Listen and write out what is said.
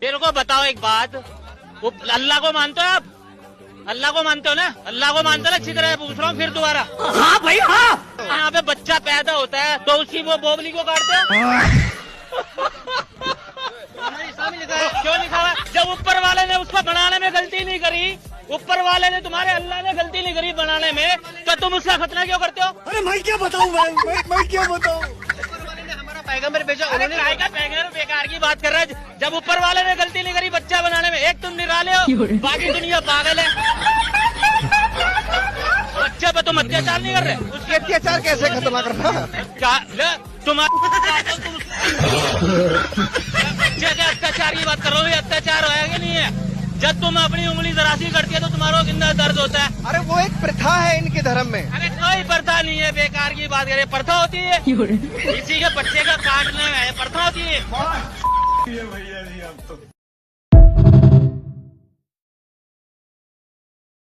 तेरे को बताओ एक बात, अल्लाह को मानते हो आप? अल्लाह को मानते हो ना? अल्लाह को मानते हो ना? अच्छी तरह पूछ रहा हूँ फिर दोबारा। हाँ भाई हाँ। यहाँ पे बच्चा पैदा होता है तो उसी वो बोबली को काटते हो? क्यों लिखा हुआ? जब ऊपर वाले ने उसको बनाने में गलती नहीं करी, ऊपर वाले ने, तुम्हारे अल्लाह ने गलती नहीं करी बनाने में, तो तुम उसका खतना क्यों करते हो? अरे मैं क्या बताऊँ मैं क्या बताऊँ? पैगंबर भेजा उन्होंने, पैगंबर बेकार की बात कर रहा है। जब ऊपर वाले ने गलती नहीं करी बच्चा बनाने में, एक तुम निराले हो, बाकी दुनिया पागल है। बच्चे पे तुम अत्याचार नहीं कर रहे, उसके अत्याचार कैसे खत्म करना? बच्चे के अत्याचार की बात कर रहा हूँ, अत्याचार होया कि नहीं है? जब तुम अपनी उंगली जरासी करती है तो तुम्हारा कितना दर्द होता है। अरे वो एक प्रथा है इनके धर्म में। अरे कोई प्रथा नहीं है, बेकार की बात करे। प्रथा होती है किसी के बच्चे का काटने में, प्रथा होती है।